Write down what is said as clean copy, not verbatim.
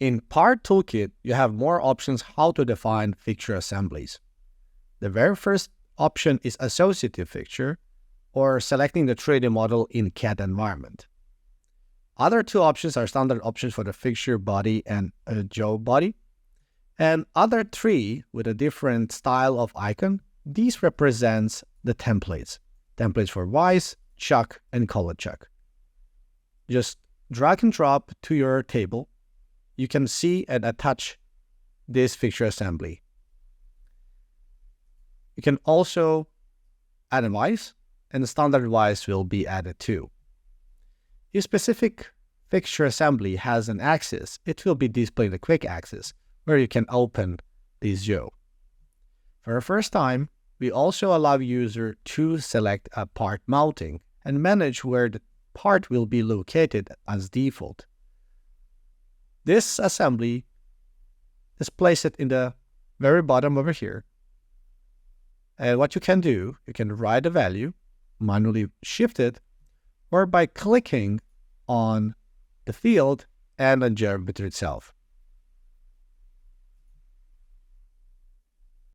In Part Toolkit, you have more options how to define fixture assemblies. The very first option is associative fixture, or selecting the 3D model in CAD environment. Other two options are standard options for the fixture body and a jaw body. And other three with a different style of icon, these represents the templates. Templates for vise, chuck, and collet chuck. Just drag and drop to your table. You can see and attach this fixture assembly. You can also add a vise, and the standard vise will be added too. If specific fixture assembly has an axis, it will be displayed the quick axis, where you can open this jaw. For the first time, we also allow user to select a part mounting and manage where the part will be located as default. This assembly is placed in the very bottom over here. And what you can do, you can write a value, manually shift it, or by clicking on the field and on geometry itself.